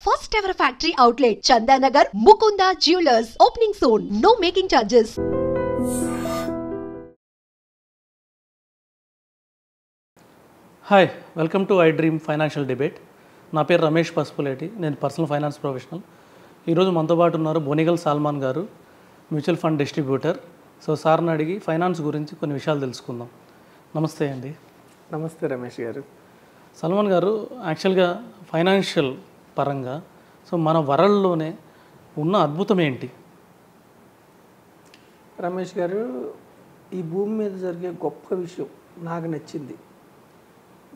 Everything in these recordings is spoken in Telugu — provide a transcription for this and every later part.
First ever factory outlet, Chandanagar, Mukunda Jewelers, opening soon. No making charges. Hi welcome to I dream financial debate. నా పేరు రమేష్ పసుపులేటి, నేను పర్సనల్ ఫైనాన్స్ ప్రొఫెషనల్. ఈరోజు మనతో పాటు ఉన్నారు బోనిగల్ సాల్మాన్ గారు, మ్యూచువల్ ఫండ్ డిస్ట్రిబ్యూటర్. సో సార్ని అడిగి ఫైనాన్స్ గురించి కొన్ని విషయాలు తెలుసుకుందాం. నమస్తే అండి. నమస్తే రమేష్ గారు. సల్మాన్ గారు, యాక్చువల్గా ఫైనాన్షియల్ పరంగా సో మన వరల్డ్లోనే ఉన్న అద్భుతం ఏంటి? రమేష్ గారు, ఈ భూమి మీద జరిగే గొప్ప విషయం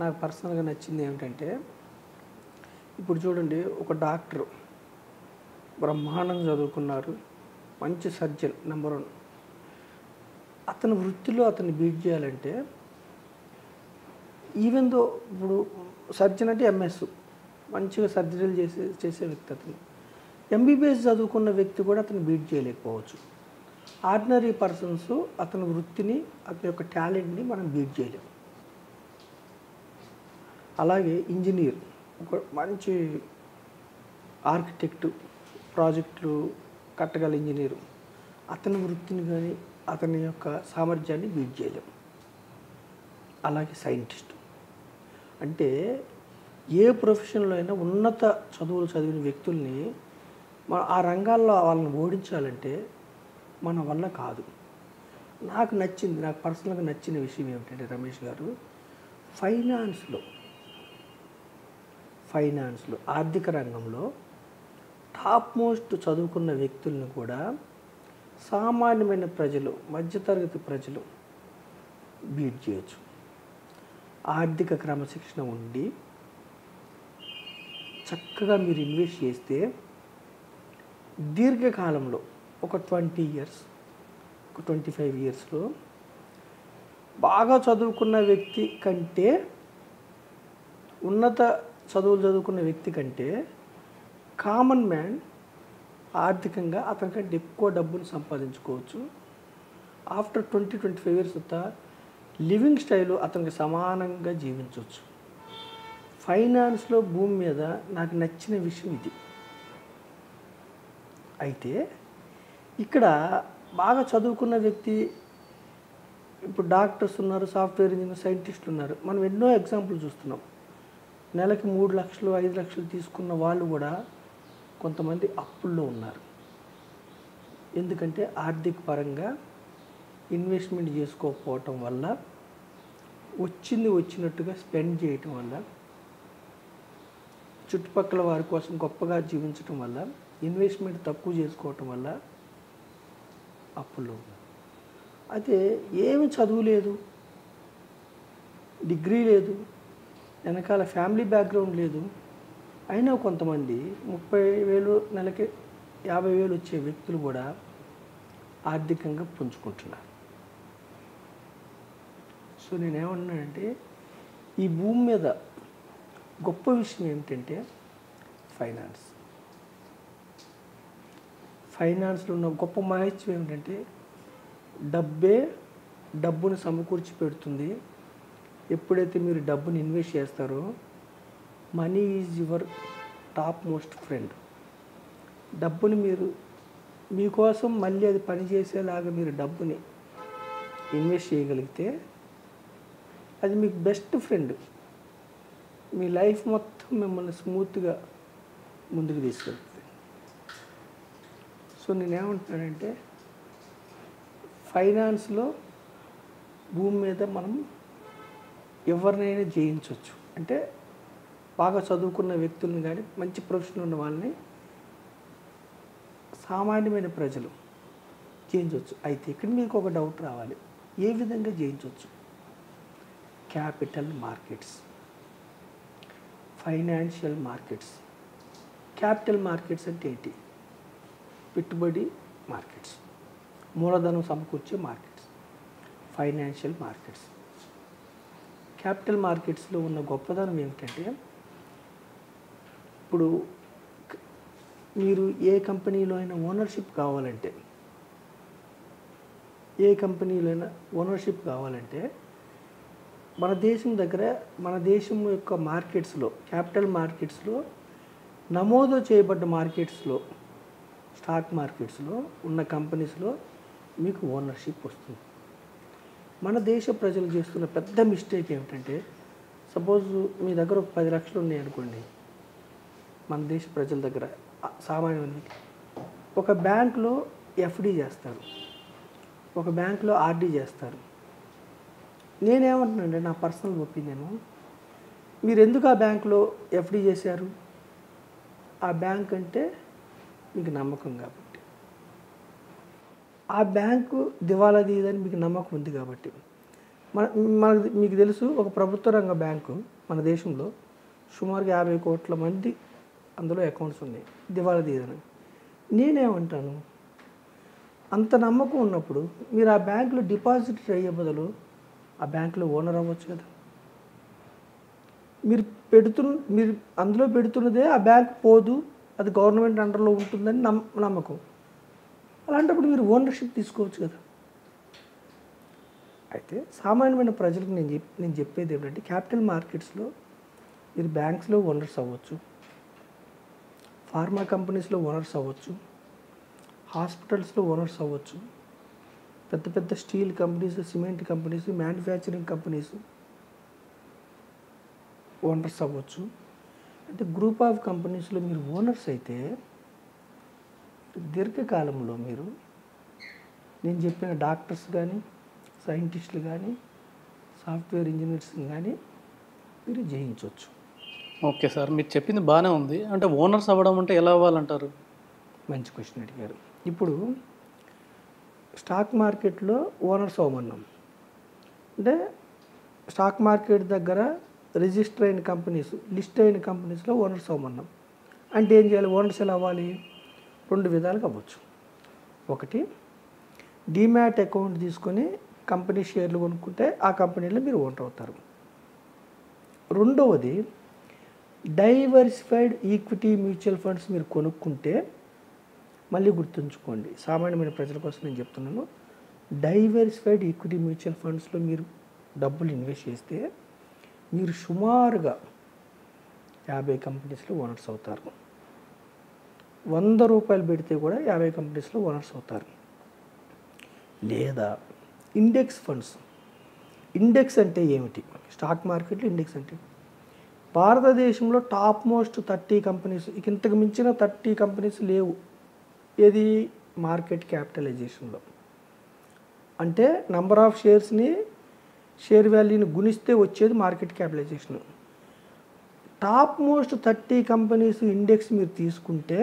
నాకు పర్సనల్గా నచ్చింది ఏమిటంటే, ఇప్పుడు చూడండి, ఒక డాక్టరు బ్రహ్మాండంగా చదువుకున్నారు, మంచి సర్జన్ నెంబర్ 1. అతని వృత్తిలో అతన్ని బీట్ చేయాలంటే, ఈవెన్ దో ఇప్పుడు సర్జన్ అంటే ఎంఎస్, మంచిగా సర్జరీలు చేసే వ్యక్తి అతను. ఎంబీబీఎస్ చదువుకున్న వ్యక్తి కూడా అతను బీట్ చేయలేకపోవచ్చు. ఆర్డినరీ పర్సన్స్ అతని వృత్తిని, అతని యొక్క టాలెంట్ని మనం బీట్ చేయలేము. అలాగే ఇంజనీర్, ఒక మంచి ఆర్కిటెక్టు, ప్రాజెక్టులు కట్టగల ఇంజనీరు, అతని వృత్తిని కానీ అతని యొక్క సామర్థ్యాన్ని బీట్ చేయలేము. అలాగే సైంటిస్టు, అంటే ఏ ప్రొఫెషన్లో అయినా ఉన్నత చదువులు చదివిన వ్యక్తుల్ని ఆ రంగాల్లో వాళ్ళని ఓడించాలంటే మన వల్ల కాదు. నాకు పర్సనల్గా నచ్చిన విషయం ఏమిటంటే రమేష్ గారు, ఫైనాన్స్లో ఆర్థిక రంగంలో టాప్ మోస్ట్ చదువుకున్న వ్యక్తులను కూడా సామాన్యమైన ప్రజలు, మధ్యతరగతి ప్రజలు బీట్ చేయొచ్చు. ఆర్థిక క్రమశిక్షణ ఉండి చక్కగా మీరు ఇన్వెస్ట్ చేస్తే దీర్ఘకాలంలో ఒక 20 ఇయర్స్, ఒక 25 ఇయర్స్లో బాగా చదువుకున్న వ్యక్తి కంటే, ఉన్నత చదువులు చదువుకున్న వ్యక్తి కంటే కామన్ మ్యాన్ ఆర్థికంగా అతనికంటే ఎక్కువ డబ్బును సంపాదించుకోవచ్చు. ఆఫ్టర్ 20-25 ఇయర్స్ లివింగ్ స్టైలు అతనికి సమానంగా జీవించవచ్చు. ఫైనాన్స్లో భూమి మీద నాకు నచ్చిన విషయం ఇది. అయితే ఇక్కడ బాగా చదువుకున్న వ్యక్తి, ఇప్పుడు డాక్టర్స్ ఉన్నారు, సాఫ్ట్వేర్ ఇంజనీర్, సైంటిస్టులు ఉన్నారు. మనం ఎన్నో ఎగ్జాంపుల్ చూస్తున్నాం. నెలకి 3 లక్షలు 5 లక్షలు తీసుకున్న వాళ్ళు కూడా కొంతమంది అప్పుల్లో ఉన్నారు. ఎందుకంటే ఆర్థిక పరంగా ఇన్వెస్ట్మెంట్ చేసుకోకపోవటం వల్ల, వచ్చినట్టుగా స్పెండ్ చేయటం వల్ల, చుట్టుపక్కల వారి కోసం గొప్పగా జీవించటం వల్ల, ఇన్వెస్ట్మెంట్ తక్కువ చేసుకోవటం వల్ల అప్పుల్లో ఉన్నారు. అయితే ఏమి చదువు లేదు, డిగ్రీ లేదు, వెనకాల ఫ్యామిలీ బ్యాక్గ్రౌండ్ లేదు, అయినా కొంతమంది 30,000 నెలకి 50,000 వచ్చే వ్యక్తులు కూడా ఆర్థికంగా పుంజుకుంటున్నారు. సో నేనేమన్నానంటే, ఈ భూమి మీద గొప్ప విషయం ఏమిటంటే ఫైనాన్స్లో ఉన్న గొప్ప మహత్యం ఏమిటంటే, డబ్బును సమకూర్చి పెడుతుంది. ఎప్పుడైతే మీరు డబ్బుని ఇన్వెస్ట్ చేస్తారో, money is your top most friend. డబ్బుని మీకోసం మళ్ళీ అది పనిచేసేలాగా మీరు డబ్బుని ఇన్వెస్ట్ చేయగలిగితే అది మీకు బెస్ట్ ఫ్రెండ్. మీ లైఫ్ మొత్తం మిమ్మల్ని స్మూత్గా ముందుకు తీసుకెళ్తుంది. సో నేనేమంటున్నానంటే, ఫైనాన్స్లో భూమి మీద మనం ఎవరినైనా జయించవచ్చు. అంటే బాగా చదువుకున్న వ్యక్తులను కానీ, మంచి ప్రొఫెషన్ ఉన్న వాళ్ళని సామాన్యమైన ప్రజలు జయించవచ్చు. అయితే ఇక్కడ మీకు ఒక డౌట్ రావాలి, ఏ విధంగా జయించవచ్చు? Capital markets, financial markets. Capital markets అంటే ఏంటి? పెట్టుబడి మార్కెట్స్, మూలధనం సమకూర్చే మార్కెట్స్. Financial markets. క్యాపిటల్ మార్కెట్స్లో ఉన్న గొప్పదనం ఏమిటంటే, ఇప్పుడు మీరు ఏ కంపెనీలో అయినా ఓనర్షిప్ కావాలంటే మన దేశం యొక్క మార్కెట్స్లో, క్యాపిటల్ మార్కెట్స్లో నమోదు చేయబడ్డ మార్కెట్స్లో, స్టాక్ మార్కెట్స్లో ఉన్న కంపెనీస్లో మీకు ఓనర్షిప్ వస్తుంది. మన దేశ ప్రజలు చేస్తున్న పెద్ద మిస్టేక్ ఏమిటంటే, సపోజ్ మీ దగ్గర ఒక 10 లక్షలు ఉన్నాయి అనుకోండి, మన దేశ ప్రజల దగ్గర సామాన్యమైన ఒక బ్యాంకులో ఎఫ్డి చేస్తారు, ఒక బ్యాంకులో ఆర్డి చేస్తారు. నేనేమంటున్నానంటే, నా పర్సనల్ ఒపీనియను, మీరు ఎందుకు ఆ బ్యాంకులో ఎఫ్డి చేశారు? ఆ బ్యాంక్ అంటే మీకు నమ్మకం కాబట్టి, ఆ బ్యాంకు దివాలా తీయదని మీకు నమ్మకం ఉంది కాబట్టి. మీకు తెలుసు, ఒక ప్రభుత్వ రంగ బ్యాంకు మన దేశంలో సుమారుగా 50 కోట్ల మంది అందులో అకౌంట్స్ ఉన్నాయి, దివాలా తీయదని. నేనేమంటాను, అంత నమ్మకం ఉన్నప్పుడు మీరు ఆ బ్యాంకులో డిపాజిట్ అయ్యే బదులు ఆ బ్యాంకులో ఓనర్ అవ్వచ్చు కదా. మీరు అందులో పెడుతున్నదే ఆ బ్యాంక్ పోదు, అది గవర్నమెంట్ అండర్లో ఉంటుందని నమ్మకం. అలాంటప్పుడు మీరు ఓనర్షిప్ తీసుకోవచ్చు కదా. అయితే సామాన్యమైన ప్రజలకు నేను చెప్పేది ఏమిటంటే, క్యాపిటల్ మార్కెట్స్లో మీరు బ్యాంక్స్లో ఓనర్స్ అవ్వచ్చు, ఫార్మా కంపెనీస్లో ఓనర్స్ అవ్వచ్చు, హాస్పిటల్స్లో ఓనర్స్ అవ్వచ్చు, పెద్ద పెద్ద steel companies, cement companies, manufacturing companies owners అవ్వచ్చు. అంటే గ్రూప్ ఆఫ్ కంపెనీస్లో మీరు ఓనర్స్ అయితే దీర్ఘకాలంలో మీరు నేను చెప్పిన డాక్టర్స్ కానీ, సైంటిస్టులు కానీ, సాఫ్ట్వేర్ ఇంజనీర్స్ కానీ మీరు జయించవచ్చు. ఓకే సార్, మీరు చెప్పింది బాగానే ఉంది. అంటే ఓనర్స్ అవ్వడం అంటే ఎలా అవ్వాలంటారు? మంచి క్వశ్చన్ అడిగారు. ఇప్పుడు స్టాక్ మార్కెట్లో ఓనర్స్ అవ్వమన్నాం అంటే, స్టాక్ మార్కెట్ దగ్గర రిజిస్టర్ అయిన కంపెనీస్, లిస్ట్ అయిన కంపెనీస్లో ఓనర్స్ అవ్వమన్నాం అంటే ఏం చేయాలి? ఓనర్స్ ఎలా అవ్వాలి? 2 విధాలుగా అవ్వచ్చు. ఒకటి, డీమ్యాట్ అకౌంట్ తీసుకొని కంపెనీ షేర్లు కొనుక్కుంటే ఆ కంపెనీలో మీరు ఓనర్ అవుతారు. రెండవది, డైవర్సిఫైడ్ ఈక్విటీ మ్యూచువల్ ఫండ్స్ మీరు కొనుక్కుంటే, మళ్ళీ గుర్తుంచుకోండి, సామాన్యమైన ప్రజల కోసం నేను చెప్తున్నాను, డైవర్సిఫైడ్ ఈక్విటీ మ్యూచువల్ ఫండ్స్లో మీరు డబ్బులు ఇన్వెస్ట్ చేస్తే మీరు సుమారుగా 50 కంపెనీస్లో ఓనర్స్ అవుతారు. 100 రూపాయలు పెడితే కూడా 50 కంపెనీస్లో ఓనర్స్ అవుతారు. లేదా ఇండెక్స్ ఫండ్స్. ఇండెక్స్ అంటే ఏమిటి? స్టాక్ మార్కెట్లో ఇండెక్స్ అంటే భారతదేశంలో టాప్ మోస్ట్ 30 కంపెనీస్, ఇంతకు మించిన 30 కంపెనీస్ లేవు. ఏది? మార్కెట్ క్యాపిటలైజేషన్లో. అంటే నంబర్ ఆఫ్ షేర్స్ని, షేర్ వాల్యూని గుణిస్తే వచ్చేది market capitalization. Top most 30 companies index మీరు తీసుకుంటే,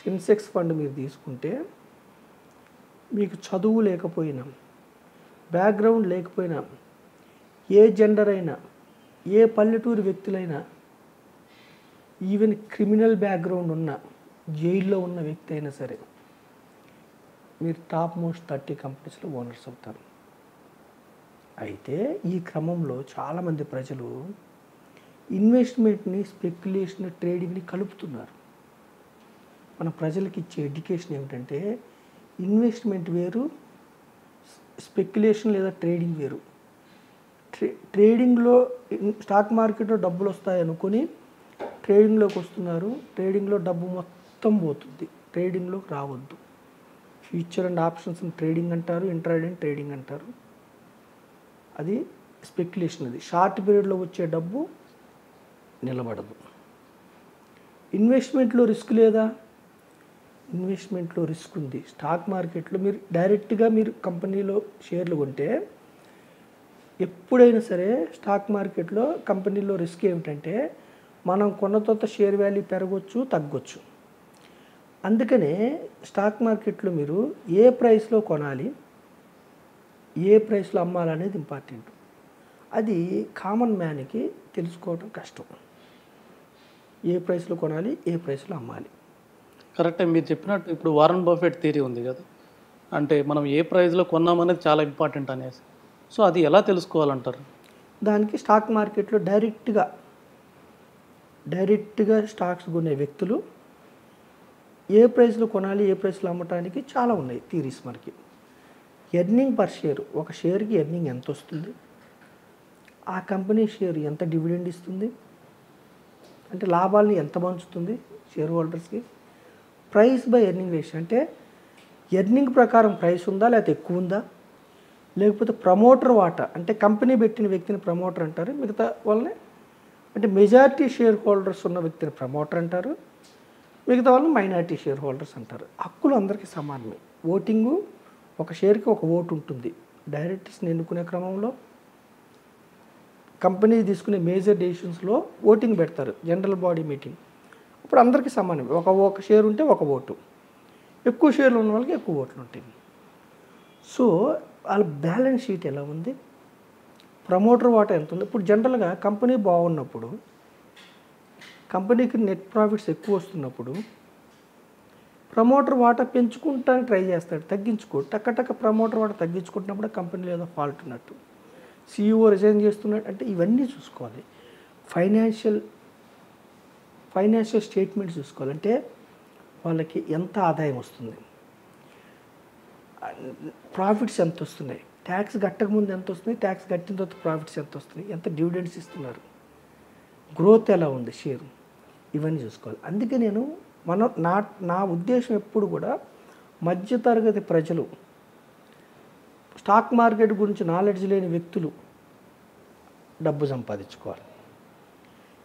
సెన్సెక్స్ ఫండ్ మీరు తీసుకుంటే, మీకు చదువు లేకపోయినా, బ్యాక్గ్రౌండ్ లేకపోయినా, ఏ జెండర్ అయినా, ఏ పల్లెటూరు వ్యక్తులైనా, ఈవెన్ క్రిమినల్ బ్యాక్గ్రౌండ్ ఉన్న, జైల్లో ఉన్న వ్యక్తి అయినా సరే, మీరు టాప్ మోస్ట్ 30 కంపెనీస్లో ఓనర్స్ అవుతారు. అయితే ఈ క్రమంలో చాలామంది ప్రజలు ఇన్వెస్ట్మెంట్ని, స్పెక్యులేషన్, ట్రేడింగ్ని కలుపుతున్నారు. మన ప్రజలకి ఇచ్చే ఎడ్యుకేషన్ ఏమిటంటే, ఇన్వెస్ట్మెంట్ వేరు, స్పెక్యులేషన్ లేదా ట్రేడింగ్ వేరు. ట్రేడింగ్లో, స్టాక్ మార్కెట్లో డబ్బులు వస్తాయనుకొని ట్రేడింగ్లోకి వస్తున్నారు. ట్రేడింగ్లో డబ్బు మొత్తం పోతుంది. ట్రేడింగ్లోకి రావద్దు. ఫ్యూచర్ అండ్ ఆప్షన్స్ ట్రేడింగ్ అంటారు, ఇంట్రాడే ట్రేడింగ్ అంటారు. అది స్పెక్యులేషన్. అది షార్ట్ పీరియడ్లో వచ్చే డబ్బు నిలబడదు. ఇన్వెస్ట్మెంట్లో రిస్క్ లేదా? ఇన్వెస్ట్మెంట్లో రిస్క్ ఉంది. స్టాక్ మార్కెట్లో మీరు డైరెక్ట్గా మీరు కంపెనీలో షేర్లు కొంటే, ఎప్పుడైనా సరే స్టాక్ మార్కెట్లో కంపెనీలో రిస్క్ ఏమిటంటే, మనం కొన్న తర్వాత షేర్ వాల్యూ పెరగవచ్చు, తగ్గొచ్చు. అందుకనే స్టాక్ మార్కెట్లో మీరు ఏ ప్రైస్లో కొనాలి, ఏ ప్రైస్లో అమ్మాలనేది ఇంపార్టెంట్. అది కామన్ మ్యాన్కి తెలుసుకోవడం కష్టం. ఏ ప్రైస్లో కొనాలి, ఏ ప్రైస్లో అమ్మాలి. కరెక్టే మీరు చెప్పినట్టు. ఇప్పుడు వారన్ బఫెట్ థియరీ ఉంది కదా, అంటే మనం ఏ ప్రైస్లో కొన్నామనేది చాలా ఇంపార్టెంట్ అనేసి. సో అది ఎలా తెలుసుకోవాలంటారు? దానికి స్టాక్ మార్కెట్లో డైరెక్ట్గా స్టాక్స్ కొనే వ్యక్తులు ఏ ప్రైస్లో కొనాలి, ఏ ప్రైస్లో అమ్మటానికి చాలా ఉన్నాయి థియరీస్ మనకి. ఎర్నింగ్ పర్ షేర్, ఒక షేర్కి ఎర్నింగ్ ఎంత వస్తుంది, ఆ కంపెనీ షేర్ ఎంత డివిడెండ్ ఇస్తుంది, అంటే లాభాలని ఎంత పంచుతుంది షేర్ హోల్డర్స్కి. ప్రైస్ బై ఎర్నింగ్ రేషియో అంటే ఎర్నింగ్ ప్రకారం ప్రైస్ ఉందా లేకపోతే ఎక్కువ ఉందా, లేకపోతే ప్రమోటర్ వాటా అంటే కంపెనీ పెట్టిన వ్యక్తిని ప్రమోటర్ అంటారు, మిగతా వాళ్ళని అంటే మెజారిటీ షేర్ హోల్డర్స్ ఉన్న వ్యక్తిని ప్రమోటర్ అంటారు, మిగతా వాళ్ళని మైనారిటీ షేర్ హోల్డర్స్ అంటారు. హక్కులు అందరికీ సమానమే. ఓటింగు ఒక షేర్కి ఒక ఓటు ఉంటుంది. డైరెక్టర్స్ని ఎన్నుకునే క్రమంలో కంపెనీ తీసుకునే మేజర్ డెసిషన్స్లో ఓటింగ్ పెడతారు, జనరల్ బాడీ మీటింగ్. అప్పుడు అందరికీ సమానమే. ఒక షేర్ ఉంటే ఒక ఓటు, ఎక్కువ షేర్లు ఉన్న వాళ్ళకి ఎక్కువ ఓట్లు ఉంటాయి. సో వాళ్ళ బ్యాలెన్స్ షీట్ ఎలా ఉంది, ప్రమోటర్ వాటా ఎంత ఉంది. ఇప్పుడు జనరల్గా కంపెనీ బాగున్నప్పుడు, కంపెనీకి నెట్ ప్రాఫిట్స్ ఎక్కువ వస్తున్నప్పుడు ప్రమోటర్ వాటా పెంచుకుంటానికి ట్రై చేస్తాడు, టక్క ప్రమోటర్ వాటా తగ్గించుకుంటున్నప్పుడు కంపెనీలో ఏదో ఫాల్ట్ ఉన్నట్టు, CEO రిజైన్ చేస్తున్నాడు అంటే ఇవన్నీ చూసుకోవాలి. ఫైనాన్షియల్ స్టేట్మెంట్స్ చూసుకోవాలంటే వాళ్ళకి ఎంత ఆదాయం వస్తుంది, ప్రాఫిట్స్ ఎంత వస్తున్నాయి, ట్యాక్స్ కట్టకముందు ఎంత వస్తుంది, ట్యాక్స్ కట్టిన తర్వాత ప్రాఫిట్స్ ఎంత వస్తున్నాయి, ఎంత డివిడెండ్స్ ఇస్తున్నారు, గ్రోత్ ఎలా ఉంది షేరు, ఇవన్నీ చూసుకోవాలి. అందుకే నేను నా ఉద్దేశం ఎప్పుడు కూడా మధ్యతరగతి ప్రజలు, స్టాక్ మార్కెట్ గురించి నాలెడ్జ్ లేని వ్యక్తులు డబ్బు సంపాదించుకోవాలి,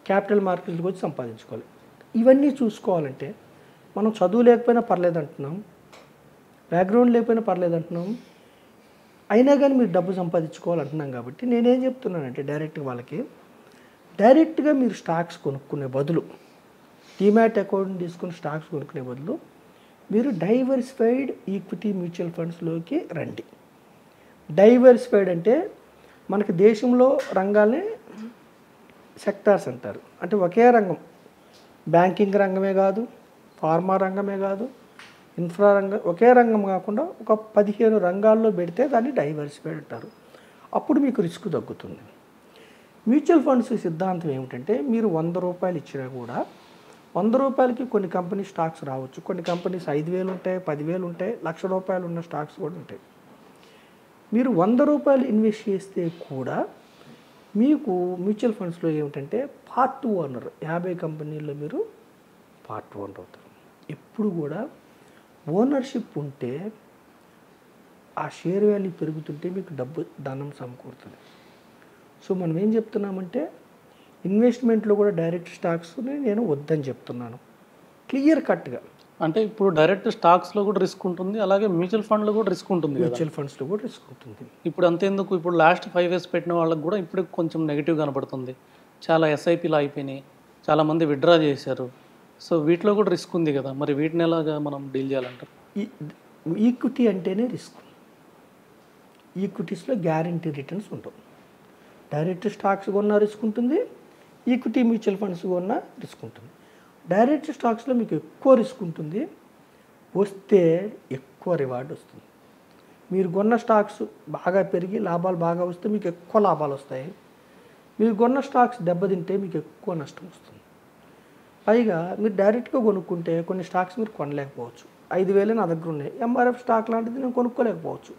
క్యాపిటల్ మార్కెట్కి వచ్చి సంపాదించుకోవాలి. ఇవన్నీ చూసుకోవాలంటే మనం చదువు లేకపోయినా పర్లేదు అంటున్నాం, బ్యాక్గ్రౌండ్ లేకపోయినా పర్లేదు అంటున్నాం, అయినా కానీ మీరు డబ్బు సంపాదించుకోవాలంటున్నాం. కాబట్టి నేనేం చెప్తున్నానంటే డైరెక్ట్గా మీరు స్టాక్స్ కొనుక్కునే బదులు, డిమాట్ అకౌంట్ తీసుకుని స్టాక్స్ కొనుక్కునే బదులు మీరు డైవర్సిఫైడ్ ఈక్విటీ మ్యూచువల్ ఫండ్స్లోకి రండి. డైవర్సిఫైడ్ అంటే మనకి దేశంలో రంగాల్ని సెక్టార్స్ అంటారు. అంటే ఒకే రంగం, బ్యాంకింగ్ రంగమే కాదు, ఫార్మా రంగమే కాదు, ఇన్ఫ్రా రంగం, ఒకే రంగం కాకుండా ఒక 15 రంగాల్లో పెడితే దాన్ని డైవర్సిఫైడ్ అంటారు. అప్పుడు మీకు రిస్క్ తగ్గుతుంది. మ్యూచువల్ ఫండ్స్ సిద్ధాంతం ఏమిటంటే మీరు 100 రూపాయలు ఇచ్చినా కూడా 100 రూపాయలకి కొన్ని కంపెనీ స్టాక్స్ రావచ్చు, కొన్ని కంపెనీస్ 5,000 ఉంటాయి, 10,000 ఉంటాయి, ₹1,00,000 ఉన్న స్టాక్స్ కూడా ఉంటాయి. మీరు 100 రూపాయలు ఇన్వెస్ట్ చేస్తే కూడా మీకు మ్యూచువల్ ఫండ్స్లో ఏమిటంటే పార్ట్ ఓనర్, 50 కంపెనీల్లో మీరు పార్ట్ ఓనర్ అవుతారు. ఎప్పుడు కూడా ఓనర్షిప్ ఉంటే ఆ షేర్ వాల్యూ పెరుగుతుంటే మీకు ధనం సమకూరుతుంది. సో మనం ఏం చెప్తున్నామంటే ఇన్వెస్ట్మెంట్లో కూడా డైరెక్ట్ స్టాక్స్ని నేను వద్దని చెప్తున్నాను క్లియర్ కట్గా. అంటే ఇప్పుడు డైరెక్ట్ స్టాక్స్లో కూడా రిస్క్ ఉంటుంది, అలాగే మ్యూచువల్ ఫండ్లో కూడా రిస్క్ ఉంటుంది. మ్యూచువల్ ఫండ్స్లో కూడా రిస్క్ ఉంటుంది. ఇప్పుడు అంతేందుకు, ఇప్పుడు లాస్ట్ 5 years పెట్టిన వాళ్ళకి కూడా ఇప్పుడు కొంచెం నెగిటివ్ కనపడుతుంది. చాలా SIPలు అయిపోయినాయి, చాలామంది విత్డ్రా చేశారు. సో వీటిలో కూడా రిస్క్ ఉంది కదా, మరి వీటిని ఎలాగా మనం డీల్ చేయాలంటారు? ఈక్విటీ అంటేనే రిస్క్. ఈక్విటీస్లో గ్యారంటీ రిటర్న్స్ ఉండవు. డైరెక్ట్ స్టాక్స్ కొన్నా రిస్క్ ఉంటుంది, ఈక్విటీ మ్యూచువల్ ఫండ్స్ కొన్నా రిస్క్ ఉంటుంది. డైరెక్ట్ స్టాక్స్లో మీకు ఎక్కువ రిస్క్ ఉంటుంది, వస్తే ఎక్కువ రివార్డ్ వస్తుంది. మీరు కొన్న స్టాక్స్ బాగా పెరిగి లాభాలు బాగా వస్తే మీకు ఎక్కువ లాభాలు వస్తాయి. మీరు కొన్న స్టాక్స్ దెబ్బతింటే మీకు ఎక్కువ నష్టం వస్తుంది. పైగా మీరు డైరెక్ట్గా కొనుక్కుంటే కొన్ని స్టాక్స్ మీరు కొనలేకపోవచ్చు. 5,000 నా దగ్గర ఉన్నాయి, MRF స్టాక్ లాంటిది నేను కొనుక్కోలేకపోవచ్చు.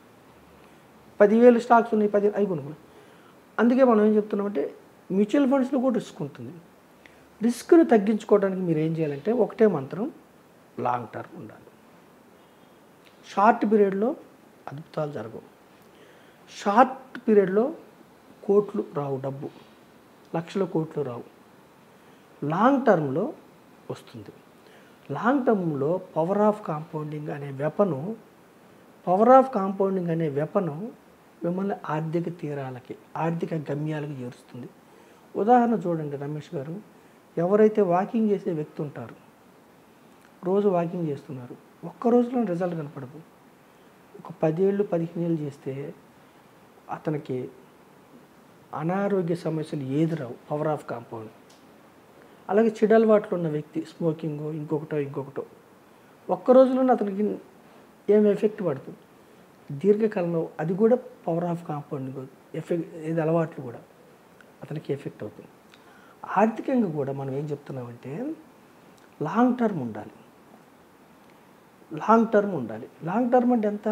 10,000 స్టాక్స్ ఉన్నాయి, 10 అవి కొనుక్కోలేదు. అందుకే మనం ఏం చెప్తున్నామంటే మ్యూచువల్ ఫండ్స్లో కూడా రిస్క్ ఉంటుంది. రిస్క్ను తగ్గించుకోవడానికి మీరు ఏం చేయాలంటే ఒకటే మంత్రం, లాంగ్ టర్మ్ ఉండాలి. షార్ట్ పీరియడ్లో అద్భుతాలు జరగవు. షార్ట్ పీరియడ్లో కోట్లు రావు, డబ్బు లక్షల కోట్లు రావు. లాంగ్ టర్మ్లో వస్తుంది. లాంగ్ టర్మ్లో పవర్ ఆఫ్ కాంపౌండింగ్ అనే వెపను మిమ్మల్ని ఆర్థిక తీరాలకి, ఆర్థిక గమ్యాలకు చేరుస్తుంది. ఉదాహరణ చూడండి రమేష్ గారు, ఎవరైతే వాకింగ్ చేసే వ్యక్తి ఉంటారు, రోజు వాకింగ్ చేస్తున్నారు, ఒక్క రోజులో రిజల్ట్ కనపడదు. ఒక 10 ఏళ్ళు 15 ఏళ్ళు చేస్తే అతనికి అనారోగ్య సమస్యలు ఏది రావు, పవర్ ఆఫ్ కాంపౌండ్. అలాగే చెడు అలవాట్లు ఉన్న వ్యక్తి, స్మోకింగ్ ఇంకొకటో ఒక్క రోజులోనే అతనికి ఏం ఎఫెక్ట్ పడుతుంది, దీర్ఘకాలంలో అది కూడా పవర్ ఆఫ్ కాంపౌండింగ్ ఎఫెక్ట్, ఏది అలవాట్లు కూడా అతనికి ఎఫెక్ట్ అవుతుంది. ఆర్థికంగా కూడా మనం ఏం చెప్తున్నామంటే లాంగ్ టర్మ్ ఉండాలి. లాంగ్ టర్మ్ అంటే ఎంత?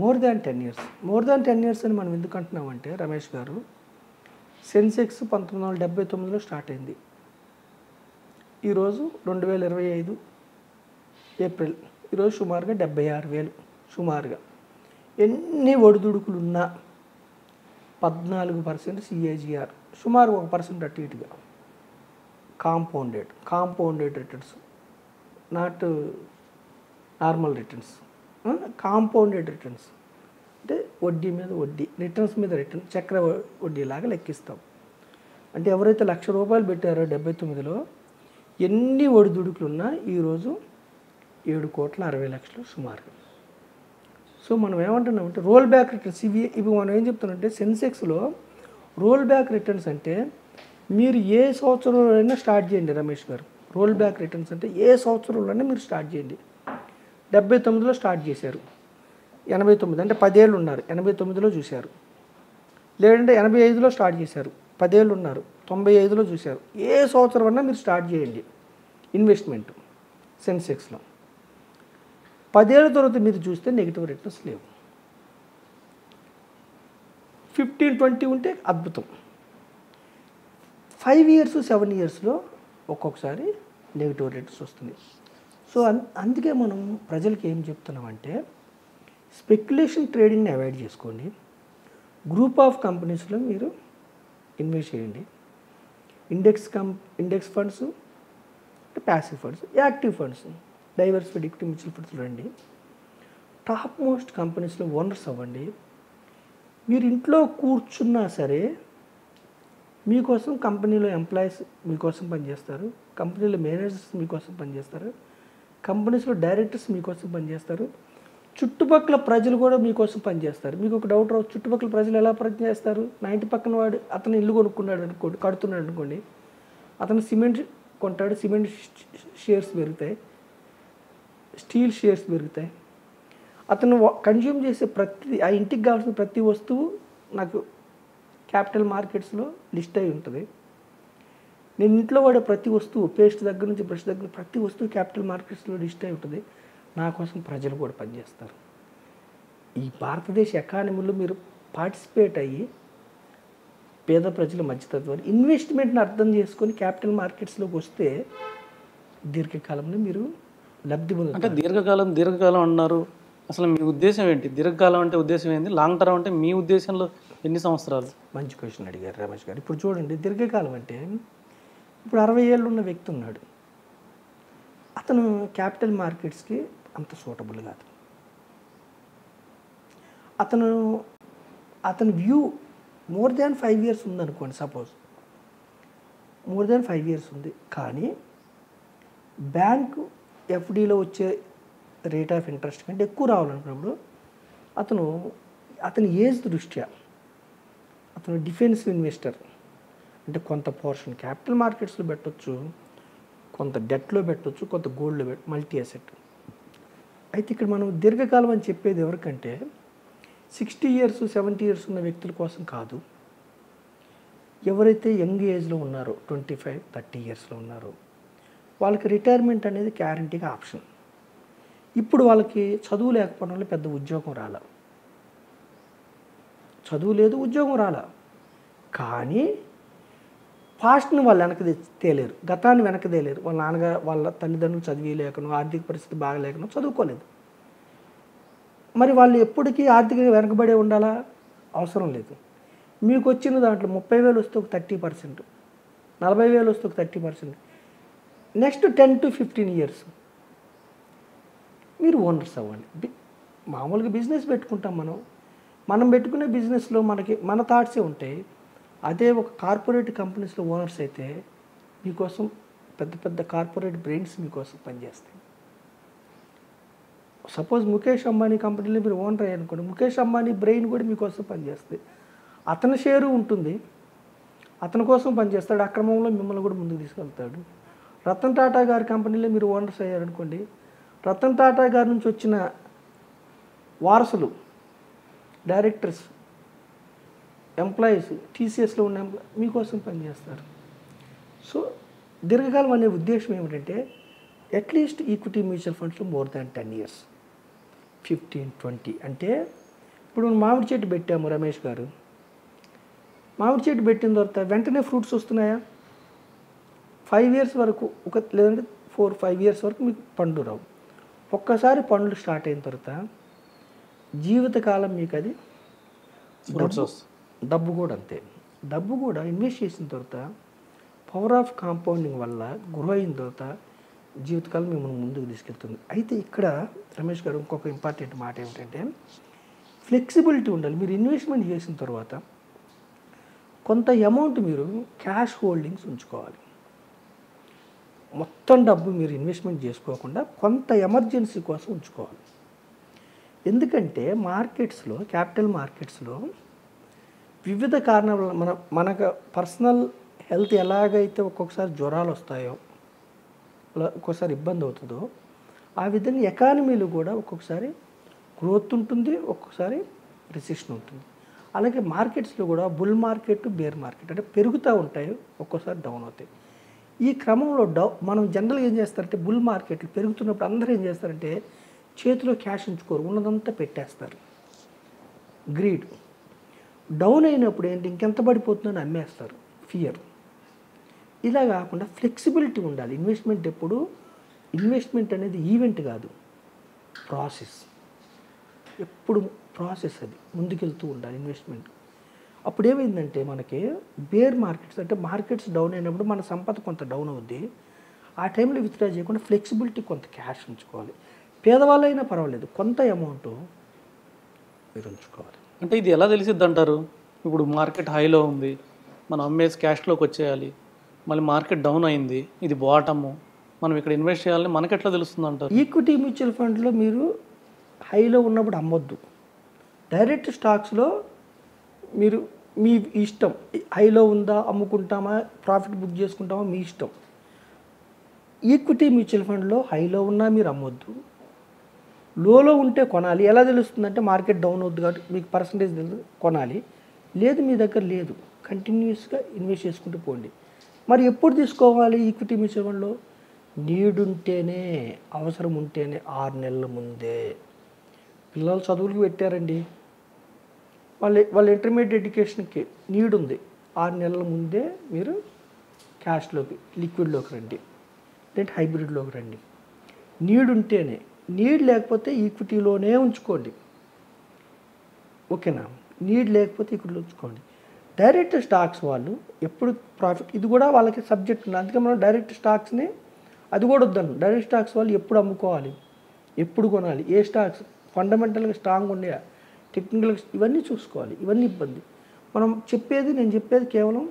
More than 10 years. More than 10 years అని మనం ఎందుకు అంటున్నామంటే రమేష్ గారు, సెన్సెక్స్ 1979లో స్టార్ట్ అయింది, ఈరోజు 2025 ఏప్రిల్, ఈరోజు సుమారుగా 76,000 సుమారుగా. ఎన్ని ఒడిదుడుకులున్నా 14% CAGR, సుమారు 1% అటు ఇటుగా. Compounded returns, not normal returns. Compounded returns అంటే వడ్డీ మీద వడ్డీ, రిటర్న్స్ మీద రిటర్న్, చక్ర వడ్డీలాగా లెక్కిస్తాం. అంటే ఎవరైతే ₹1,00,000 పెట్టారో 79లో ఎన్ని ఒడిదుడుకులున్నా ఈరోజు 7,60,00,000 సుమారుగా. సో మనం ఏమంటున్నామంటే రోల్ బ్యాక్ రిటర్న్స్. ఇవి మనం ఏం చెప్తున్నామంటే సెన్సెక్స్లో రోల్ బ్యాక్ రిటర్న్స్ అంటే మీరు ఏ సంవత్సరంలోనైనా స్టార్ట్ చేయండి రమేష్ గారు. రోల్ బ్యాక్ రిటర్న్స్ అంటే ఏ సంవత్సరంలోనే మీరు స్టార్ట్ చేయండి. 79లో స్టార్ట్ చేశారు, 89 అంటే 10 ఏళ్ళు ఉన్నారు, 89లో చూశారు. లేదంటే 85లో స్టార్ట్ చేశారు, 10 ఏళ్ళు ఉన్నారు, 95లో చూశారు. ఏ సంవత్సరం అన్నా మీరు స్టార్ట్ చేయండి ఇన్వెస్ట్మెంట్ సెన్సెక్స్లో. 10 ఏళ్ళ తర్వాత మీరు చూస్తే నెగిటివ్ రిటర్న్స్ లేవు. 15-20 ఉంటే అద్భుతం. 5 ఇయర్స్ 7 ఇయర్స్లో ఒక్కొక్కసారి నెగిటివ్ రిటర్న్స్ వస్తుంది. సో అందుకే మనం ప్రజలకి ఏం చెప్తున్నామంటే స్పెక్యులేషన్ ట్రేడింగ్ని అవాయిడ్ చేసుకోండి. గ్రూప్ ఆఫ్ కంపెనీస్లో మీరు ఇన్వెస్ట్ చేయండి. Index funds, passive funds, active funds, diversified equity mutual ఫండ్స్లో రండి. టాప్ మోస్ట్ కంపెనీస్లో ఓనర్స్ అవ్వండి. మీరు ఇంట్లో కూర్చున్నా సరే మీకోసం కంపెనీలో ఎంప్లాయీస్ మీకోసం పనిచేస్తారు, కంపెనీలో మేనేజర్స్ మీకోసం పనిచేస్తారు, కంపెనీస్లో డైరెక్టర్స్ మీకోసం పనిచేస్తారు, చుట్టుపక్కల ప్రజలు కూడా మీకోసం పనిచేస్తారు. మీకు ఒక డౌట్ రావచ్చు, చుట్టుపక్కల ప్రజలు ఎలా పనిచేస్తారు? నా ఇంటి పక్కన వాడు అతను ఇల్లు కొనుక్కున్నాడు అనుకోండి, కడుతున్నాడు అనుకోండి, అతను సిమెంట్ కొంటాడు, సిమెంట్ షేర్స్ పెరుగుతాయి, స్టీల్ షేర్స్ పెరుగుతాయి. అతను కన్జ్యూమ్ చేసే ఆ ఇంటికి కావాల్సిన ప్రతి వస్తువు నాకు క్యాపిటల్ మార్కెట్స్లో లిస్ట్ అయి ఉంటుంది. నేను ఇంట్లో వాడే ప్రతి వస్తువు, పేస్ట్ దగ్గర నుంచి బ్రష్ దగ్గర ప్రతి వస్తువు క్యాపిటల్ మార్కెట్స్లో లిస్ట్ అయి ఉంటుంది. నా కోసం ప్రజలు కూడా పనిచేస్తారు. ఈ భారతదేశ ఎకానమీలో మీరు పార్టిసిపేట్ అయ్యి పేద ప్రజల మధ్యతత్వాన్ని ఇన్వెస్ట్మెంట్ని అర్థం చేసుకొని క్యాపిటల్ మార్కెట్స్లోకి వస్తే దీర్ఘకాలంలో మీరు లబ్ధి పొందుతారు. అంటే దీర్ఘకాలం అన్నారు, అసలు మీ ఉద్దేశం ఏంటి? దీర్ఘకాలం అంటే ఉద్దేశం ఏంటి? లాంగ్ టర్మ్ అంటే మీ ఉద్దేశంలో ఎన్ని సంవత్సరాలు? మంచి క్వశ్చన్ అడిగారు రమేష్ గారు. ఇప్పుడు చూడండి, దీర్ఘకాలం అంటే ఇప్పుడు 60 ఏళ్ళు ఉన్న వ్యక్తి ఉన్నాడు, అతను క్యాపిటల్ మార్కెట్స్కి అంత సూటబుల్ కాదు. అతను వ్యూ మోర్ దాన్ 5 ఇయర్స్ ఉందనుకోండి, సపోజ్ మోర్ దాన్ 5 ఇయర్స్ ఉంది, కానీ బ్యాంకు ఎఫ్డీలో వచ్చే రేట్ ఆఫ్ ఇంట్రెస్ట్ కంటే ఎక్కువ రావాలనుకున్నప్పుడు అతని ఏజ్ దృష్ట్యా అతను డిఫెన్సివ్ ఇన్వెస్టర్, అంటే కొంత పోర్షన్ క్యాపిటల్ మార్కెట్స్లో పెట్టవచ్చు, కొంత డెట్లో పెట్టవచ్చు, కొంత గోల్డ్లో మల్టీ అసెట్. అయితే ఇక్కడ మనం దీర్ఘకాలం అని చెప్పేది ఎవరికంటే 60 ఇయర్స్ 70 ఇయర్స్ ఉన్న వ్యక్తుల కోసం కాదు. ఎవరైతే యంగ్ ఏజ్లో ఉన్నారో 25-30 ఇయర్స్లో ఉన్నారో వాళ్ళకి రిటైర్మెంట్ అనేది గ్యారంటీగా ఆప్షన్. ఇప్పుడు వాళ్ళకి చదువు లేకపోవడం వల్ల పెద్ద ఉద్యోగం రాల, చదువు లేదు, ఉద్యోగం రాల, కానీ పాస్ట్ని వాళ్ళు వెనక్కి తేలేరు, గతాన్ని వెనక్కి తేలేరు. వాళ్ళ నాన్నగారు వాళ్ళ తల్లిదండ్రులు చదివేయలేకనో ఆర్థిక పరిస్థితి బాగలేకనో చదువుకోలేదు. మరి వాళ్ళు ఎప్పటికీ ఆర్థికంగా వెనకబడే ఉండాలా? అవసరం లేదు. మీకు వచ్చిన దాంట్లో 30,000 వస్తే ఒక 30%, 40,000 వస్తే ఒక 30%, నెక్స్ట్ 10 to 15 ఇయర్స్ మీరు ఓనర్స్ అవ్వండి. మామూలుగా బిజినెస్ పెట్టుకుంటాం మనం పెట్టుకునే బిజినెస్లో మన థాట్సే ఉంటాయి. అదే ఒక కార్పొరేట్ కంపెనీస్లో ఓనర్స్ అయితే మీకోసం పెద్ద పెద్ద కార్పొరేట్ బ్రెయిన్స్ మీకోసం పనిచేస్తాయి. సపోజ్ ముఖేష్ అంబానీ కంపెనీలో మీరు ఓనర్ అయ్యారనుకోండి, ముఖేష్ అంబానీ బ్రెయిన్ కూడా మీకోసం పనిచేస్తుంది. అతని షేరు ఉంటుంది, అతని కోసం పనిచేస్తాడు, అక్రమంలో మిమ్మల్ని కూడా ముందుకు తీసుకెళ్తాడు. రతన్ టాటా గారి కంపెనీలో మీరు ఓనర్స్ అయ్యారనుకోండి, రతన్ టాటా గారి నుంచి వచ్చిన వారసులు, డైరెక్టర్స్, ఎంప్లాయీస్, టీసీఎస్లో ఉన్న మీకోసం పనిచేస్తారు. సో దీర్ఘకాలం అనే ఉద్దేశం ఏమిటంటే అట్లీస్ట్ ఈక్విటీ మ్యూచువల్ ఫండ్స్లో మోర్ దాన్ 10 ఇయర్స్, 15-20. అంటే ఇప్పుడు మామిడి చెట్టు పెట్టాము రమేష్ గారు, మామిడి చెట్టు పెట్టిన తర్వాత వెంటనే ఫ్రూట్స్ వస్తున్నాయా? 5 ఇయర్స్ వరకు లేదంటే 4-5 ఇయర్స్ వరకు మీకు పండ్లు రావు. ఒక్కసారి పండ్లు స్టార్ట్ అయిన తర్వాత జీవితకాలం మీకు అది డబ్బు కూడా అంతే. డబ్బు కూడా ఇన్వెస్ట్ చేసిన తర్వాత పవర్ ఆఫ్ కాంపౌండింగ్ వల్ల గ్రో అయిన తర్వాత జీవితకాలం మిమ్మల్ని ముందుకు తీసుకెళ్తుంది. అయితే ఇక్కడ రమేష్ గారు ఇంకొక ఇంపార్టెంట్ మాట ఏమిటంటే ఫ్లెక్సిబిలిటీ ఉండాలి. మీరు ఇన్వెస్ట్మెంట్ చేసిన తర్వాత కొంత అమౌంట్ మీరు క్యాష్ హోల్డింగ్స్ ఉంచుకోవాలి. మొత్తం డబ్బు మీరు ఇన్వెస్ట్మెంట్ చేసుకోకుండా కొంత ఎమర్జెన్సీ కోసం ఉంచుకోవాలి. ఎందుకంటే మార్కెట్స్లో, క్యాపిటల్ మార్కెట్స్లో వివిధ కారణాల వల్ల మనకు పర్సనల్ హెల్త్ ఎలాగైతే ఒక్కొక్కసారి జ్వరాలు వస్తాయో, ఒక్కొక్కసారి ఇబ్బంది అవుతుందో, ఆ విధంగా ఎకానమీలో కూడా ఒక్కొక్కసారి గ్రోత్ ఉంటుంది, ఒక్కొక్కసారి రిసెషన్ ఉంటుంది. అలాగే మార్కెట్స్లో కూడా బుల్ మార్కెట్, బేర్ మార్కెట్ అంటే పెరుగుతూ ఉంటాయి, ఒక్కోసారి డౌన్ అవుతాయి. ఈ క్రమంలో మనం జనరల్గా ఏం చేస్తారంటే బుల్ మార్కెట్లు పెరుగుతున్నప్పుడు అందరూ ఏం చేస్తారంటే చేతిలో క్యాష్ ఉంచుకోరు, ఉన్నదంతా పెట్టేస్తారు. గ్రీడ్. డౌన్ అయినప్పుడు ఏంటి ఇంకెంత పడిపోతుందని అమ్మేస్తారు, ఫియర్. ఇలా కాకుండా ఫ్లెక్సిబిలిటీ ఉండాలి. ఇన్వెస్ట్మెంట్ అనేది ఈవెంట్ కాదు, ప్రాసెస్. ఎప్పుడు ప్రాసెస్, అది ముందుకెళ్తూ ఉండాలి ఇన్వెస్ట్మెంట్. అప్పుడు ఏమైందంటే మనకి బేర్ మార్కెట్స్ అంటే మార్కెట్స్ డౌన్ అయినప్పుడు మన సంపద కొంత డౌన్ అవుద్ది. ఆ టైంలో విత్డ్రా చేయకుండా ఫ్లెక్సిబిలిటీ కొంత క్యాష్ ఉంచుకోవాలి. పేదవాళ్ళైనా పర్వాలేదు, కొంత అమౌంట్ మీరు ఉంచుకోవాలి. అంటే ఇది ఎలా తెలిసిద్ది అంటారు? ఇప్పుడు మార్కెట్ హైలో ఉంది, మనం అమ్మేసి క్యాష్లోకి వచ్చేయాలి, మళ్ళీ మార్కెట్ డౌన్ అయింది, ఇది బాటము, మనం ఇక్కడ ఇన్వెస్ట్ చేయాలని మనకి ఎట్లా తెలుస్తుంది అంటారు? ఈక్విటీ మ్యూచువల్ ఫండ్లో మీరు హైలో ఉన్నప్పుడు అమ్మొద్దు. డైరెక్ట్ స్టాక్స్లో మీరు మీ ఇష్టం, హైలో ఉందా అమ్ముకుంటామా, ప్రాఫిట్ బుక్ చేసుకుంటామా మీ ఇష్టం. ఈక్విటీ మ్యూచువల్ ఫండ్లో హైలో ఉన్నా మీరు అమ్మొద్దు, లోలో ఉంటే కొనాలి. ఎలా తెలుస్తుందంటే మార్కెట్ డౌన్ అవుద్ది కాబట్టి మీకు పర్సంటేజ్ తెలుసు, కొనాలి. లేదు మీ దగ్గర లేదు, కంటిన్యూస్గా ఇన్వెస్ట్ చేసుకుంటూ పోండి. మరి ఎప్పుడు తీసుకోవాలి ఈక్విటీ మ్యూచువల్ ఫండ్లో? నీడ్ ఉంటేనే, అవసరం ఉంటేనే. 6 నెలల ముందే. పిల్లలు చదువులకు పెట్టారండి, వాళ్ళ ఇంటర్మీడియట్ ఎడ్యుకేషన్కి నీడ్ ఉంది, 6 నెలల ముందే మీరు క్యాష్లోకి, లిక్విడ్లోకి రండి, లేదంటే హైబ్రిడ్లోకి రండి. నీడ్ ఉంటేనే. నీడ్ లేకపోతే ఈక్విటీలోనే ఉంచుకోండి, ఓకేనా? నీడ్ లేకపోతే ఈక్విటీలో ఉంచుకోండి. డైరెక్ట్ స్టాక్స్ వాళ్ళు ఎప్పుడు ప్రాఫిట్, ఇది కూడా వాళ్ళకి సబ్జెక్ట్ ఉంది. అందుకే మనం డైరెక్ట్ స్టాక్స్ని అది కూడా వద్దాను. డైరెక్ట్ స్టాక్స్ వాళ్ళు ఎప్పుడు అమ్ముకోవాలి, ఎప్పుడు కొనాలి, ఏ స్టాక్స్ ఫండమెంటల్గా స్ట్రాంగ్ ఉన్నాయా, టెక్నికల్గా, ఇవన్నీ చూసుకోవాలి. ఇవన్నీ ఇబ్బంది. నేను చెప్పేది కేవలం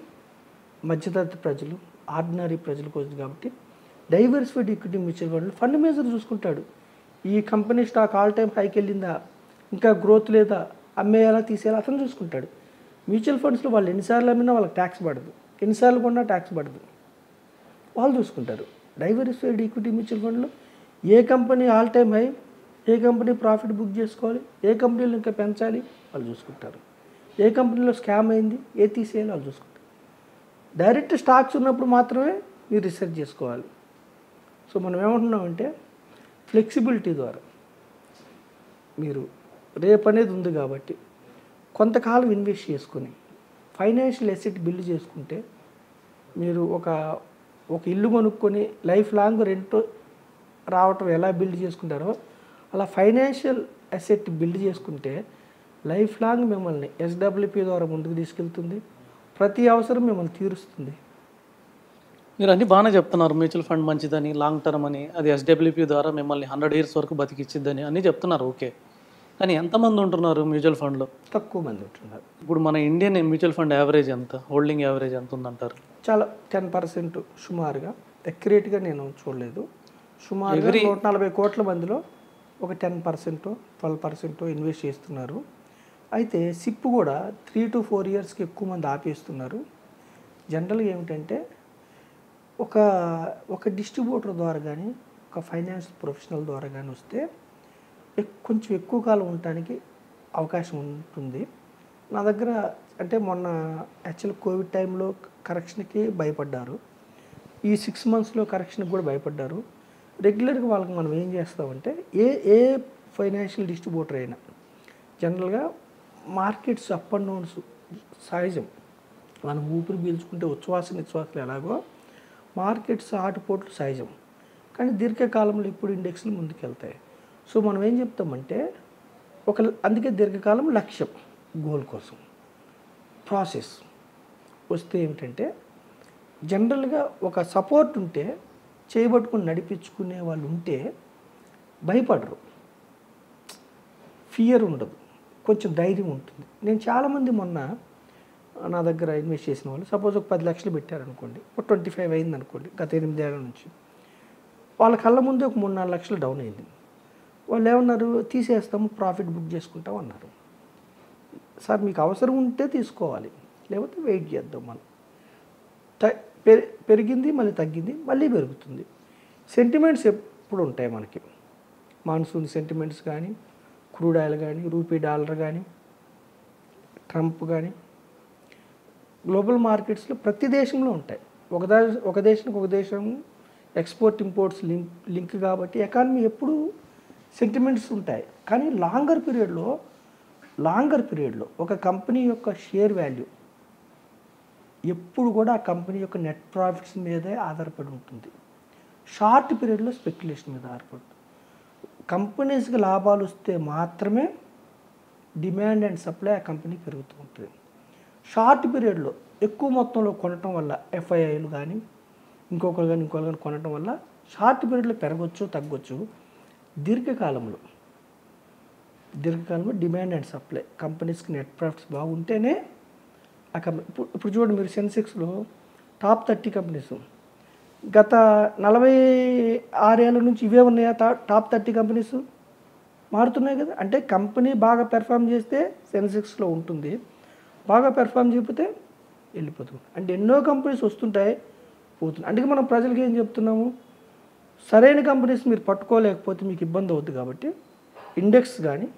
మధ్యతరగతి ప్రజలు, ఆర్డినరీ ప్రజల కోసం కాబట్టి డైవర్సిఫైడ్ ఈక్విటీ మ్యూచువల్ ఫండ్లు ఫండ్ మేనేజర్ చూసుకుంటాడు. ఈ కంపెనీ స్టాక్ ఆల్ టైమ్ హైకి వెళ్ళిందా, ఇంకా గ్రోత్ లేదా, అమ్మేయాలా తీసేయాలా, అతను చూసుకుంటాడు. మ్యూచువల్ ఫండ్స్లో వాళ్ళు ఎన్నిసార్లు అమ్మినా వాళ్ళకి ట్యాక్స్ పడదు, ఎన్నిసార్లు కొన్నా ట్యాక్స్ పడదు, వాళ్ళు చూసుకుంటారు. డైవర్సిఫైడ్ ఈక్విటీ మ్యూచువల్ ఫండ్లో ఏ కంపెనీ ఆల్ టైమ్ హై, ఏ కంపెనీ ప్రాఫిట్ బుక్ చేసుకోవాలి, ఏ కంపెనీలు ఇంకా పెంచాలి వాళ్ళు చూసుకుంటారు. ఏ కంపెనీలో స్కామ్ అయింది, ఏ తీసేయాలి వాళ్ళు చూసుకుంటారు. డైరెక్ట్ స్టాక్స్ ఉన్నప్పుడు మాత్రమే మీరు రీసెర్చ్ చేసుకోవాలి. సో మనం ఏమంటున్నామంటే ఫ్లెక్సిబిలిటీ ద్వారా మీరు రేపు అనేది ఉంది కాబట్టి కొంతకాలం ఇన్వెస్ట్ చేసుకొని ఫైనాన్షియల్ అసెట్ బిల్డ్ చేసుకుంటే, మీరు ఒక ఇల్లు కొనుక్కొని లైఫ్ లాంగ్ రెంట్ రావటం ఎలా బిల్డ్ చేసుకుంటారో అలా ఫైనాన్షియల్ అసెట్ బిల్డ్ చేసుకుంటే లైఫ్ లాంగ్ మిమ్మల్ని ఎస్డబ్ల్యూపీ ద్వారా ముందుకు తీసుకెళ్తుంది, ప్రతి అవసరం మిమ్మల్ని తీరుస్తుంది. మీరు అన్నీ బాగానే చెప్తున్నారు, మ్యూచువల్ ఫండ్ మంచిదని, లాంగ్ టర్మ్ అని, అది ఎస్డబ్ల్యూపీ ద్వారా మిమ్మల్ని 100 years వరకు బతికిచ్చిద్దని అన్నీ చెప్తున్నారు, ఓకే. కానీ ఎంతమంది ఉంటున్నారు మ్యూచువల్ ఫండ్లో? తక్కువ మంది ఉంటున్నారు. ఇప్పుడు మన ఇండియన్ మ్యూచువల్ ఫండ్ యావరేజ్ ఎంత, హోల్డింగ్ యావరేజ్ ఎంత ఉందంటారు? చాలా 10% సుమారుగా, అక్యురేట్గా నేను చూడలేదు. సుమారుగా 140 కోట్ల మందిలో ఒక 10%, 12% ఇన్వెస్ట్ చేస్తున్నారు. అయితే సిప్ కూడా 3 to 4 yearsకి ఎక్కువ మంది ఆపేస్తున్నారు. జనరల్గా ఏమిటంటే ఒక డిస్ట్రిబ్యూటర్ ద్వారా కానీ, ఒక ఫైనాన్స్ ప్రొఫెషనల్ ద్వారా కానీ వస్తే కొంచెం ఎక్కువ కాలం ఉండటానికి అవకాశం ఉంటుంది. నా దగ్గర అంటే మొన్న యాక్చువల్ కోవిడ్ టైంలో కరెక్షన్కి భయపడ్డారు, ఈ 6 monthsలో కరెక్షన్కి కూడా భయపడ్డారు. రెగ్యులర్గా వాళ్ళకి మనం ఏం చేస్తామంటే ఏ ఫైనాన్షియల్ డిస్ట్రిబ్యూటర్ అయినా జనరల్గా మార్కెట్స్ అప్ అండ్ డౌన్స్ సహజం. మనం ఊపిరి పీల్చుకుంటే ఉచ్ఛ్వాస నిశ్వాసాలు ఎలాగో మార్కెట్స్ ఆటుపోట్లు సహజం, కానీ దీర్ఘకాలంలో ఇప్పుడు ఇండెక్స్లు ముందుకెళ్తాయి. సో మనం ఏం చెప్తామంటే అందుకే దీర్ఘకాలం లక్ష్యం, గోల్ కోసం ప్రాసెస్ వస్తే ఏమిటంటే జనరల్గా ఒక సపోర్ట్ ఉంటే చేయబట్టుకుని నడిపించుకునే వాళ్ళు ఉంటే భయపడరు, ఫియర్ ఉండదు, కొంచెం ధైర్యం ఉంటుంది. నేను చాలామంది మొన్న నా దగ్గర ఇన్వెస్ట్ చేసిన వాళ్ళు సపోజ్ ఒక 10 లక్షలు పెట్టారనుకోండి, ఒక 25 అయింది అనుకోండి గత 8 ఏళ్ళ నుంచి, వాళ్ళ కళ్ళ ముందే ఒక 3-4 లక్షలు డౌన్ అయింది. వాళ్ళు ఏమన్నారు, తీసేస్తాము ప్రాఫిట్ బుక్ చేసుకుంటాం అన్నారు. సార్ మీకు అవసరం ఉంటే తీసుకోవాలి, లేకపోతే వెయిట్ చేద్దాం. మనం పెరిగింది మళ్ళీ తగ్గింది మళ్ళీ పెరుగుతుంది. సెంటిమెంట్స్ ఎప్పుడు ఉంటాయి మనకి, మాన్సూన్ సెంటిమెంట్స్ కానీ, క్రూడ్ ఆయిల్ కానీ, రూపీ డాలర్ కానీ, ట్రంప్ కానీ, గ్లోబల్ మార్కెట్స్లో ప్రతి దేశంలో ఉంటాయి. ఒక దేశానికి ఒక దేశం ఎక్స్పోర్ట్ ఇంపోర్ట్స్ లింక్ కాబట్టి ఎకానమీ ఎప్పుడు సెంటిమెంట్స్ ఉంటాయి. కానీ లాంగర్ పీరియడ్లో ఒక కంపెనీ యొక్క షేర్ వాల్యూ ఎప్పుడు కూడా ఆ కంపెనీ యొక్క నెట్ ప్రాఫిట్స్ మీదే ఆధారపడి ఉంటుంది. షార్ట్ పీరియడ్లో స్పెక్యులేషన్ మీద ఆధారపడుతుంది. కంపెనీస్కి లాభాలు వస్తే మాత్రమే డిమాండ్ అండ్ సప్లై ఆ కంపెనీ పెరుగుతూ ఉంటుంది. షార్ట్ పీరియడ్లో ఎక్కువ మొత్తంలో కొనటం వల్ల ఎఫ్ఐఐలు కానీ ఇంకొకరు కానీ కొనటం వల్ల షార్ట్ పీరియడ్లో పెరగచ్చు తగ్గొచ్చు. దీర్ఘకాలంలో డిమాండ్ అండ్ సప్లై కంపెనీస్కి నెట్ ప్రాఫిట్స్ బాగుంటేనే ఆ కంపెనీ. ఇప్పుడు చూడండి మీరు సెన్సెక్స్లో టాప్ 30 కంపెనీస్ గత 46 ఏళ్ళ నుంచి ఇవే ఉన్నాయా టాప్ 30 కంపెనీస్? మారుతున్నాయి కదా. అంటే కంపెనీ బాగా పెర్ఫామ్ చేస్తే సెన్సెక్స్లో ఉంటుంది, బాగా పెర్ఫామ్ చేయకపోతే వెళ్ళిపోతుంది. అంటే ఎన్నో కంపెనీస్ వస్తుంటాయి పోతుంది. అందుకే మనం ప్రజలకు ఏం చెప్తున్నాము, సరైన కంపెనీస్ మీరు పట్టుకోలేకపోతే మీకు ఇబ్బంది అవుతుంది. కాబట్టి ఇండెక్స్ కానీ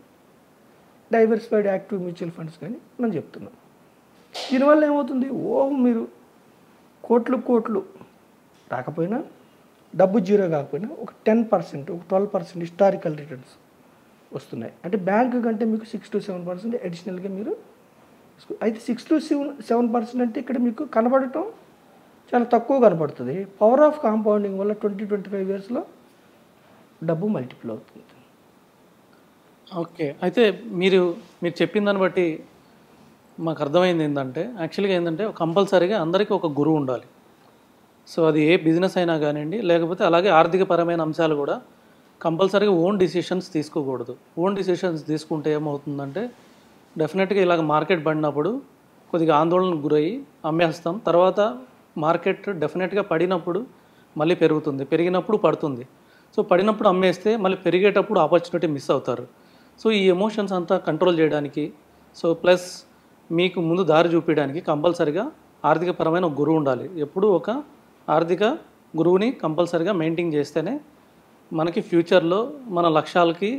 డైవర్సిఫైడ్ యాక్టివ్ మ్యూచువల్ ఫండ్స్ కానీ మనం చెప్తున్నాం. దీనివల్ల ఏమవుతుంది, మీరు కోట్లు రాకపోయినా, డబ్బు జీరో కాకపోయినా ఒక 10%, ఒక 12% హిస్టారికల్ రిటర్న్స్ వస్తున్నాయి. అంటే బ్యాంకు కంటే మీకు 6 to 7% అడిషనల్గా మీరు అయితే 6 to 7% అంటే ఇక్కడ మీకు కనబడటం చాలా తక్కువ కనబడుతుంది. పవర్ ఆఫ్ కాంపౌండింగ్ వల్ల 20-25 ఇయర్స్లో డబ్బు మల్టిపుల్ అవుతుంది. ఓకే, అయితే మీరు చెప్పిన దాన్ని బట్టి మాకు అర్థమైంది ఏంటంటే, యాక్చువల్గా ఏంటంటే కంపల్సరీగా అందరికీ ఒక గురువు ఉండాలి. సో అది ఏ బిజినెస్ అయినా కానివ్వండి, లేకపోతే అలాగే ఆర్థికపరమైన అంశాలు కూడా కంపల్సరీగా ఓన్ డిసిషన్స్ తీసుకోకూడదు. ఓన్ డిసిషన్స్ తీసుకుంటే ఏమవుతుందంటే డెఫినెట్గా ఇలాగ మార్కెట్ పడినప్పుడు కొద్దిగా ఆందోళనకు గురయ్యి అమ్మేస్తాం. తర్వాత మార్కెట్ డెఫినెట్గా పడినప్పుడు మళ్ళీ పెరుగుతుంది, పెరిగినప్పుడు పడుతుంది. సో పడినప్పుడు అమ్మేస్తే మళ్ళీ పెరిగేటప్పుడు ఆపర్చునిటీ మిస్ అవుతారు. సో ఈ ఎమోషన్స్ అంతా కంట్రోల్ చేయడానికి, సో ప్లస్ మీకు ముందు దారి చూపించడానికి కంపల్సరిగా ఆర్థికపరమైన ఒక గురువు ఉండాలి. ఎప్పుడూ ఒక ఆర్థిక గురువుని కంపల్సరిగా మెయింటైన్ చేస్తేనే మనకి ఫ్యూచర్లో మన లక్ష్యాలకి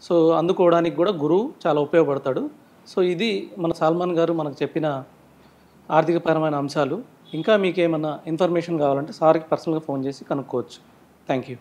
సో అందుకోవడానికి కూడా గురువు చాలా ఉపయోగపడతాడు. సో ఇది మన సల్మాన్ గారు మనకు చెప్పిన ఆర్థికపరమైన అంశాలు. ఇంకా మీకు ఏమైనా ఇన్ఫర్మేషన్ కావాలంటే సార్కి పర్సనల్గా ఫోన్ చేసి కనుక్కోవచ్చు. Thank you.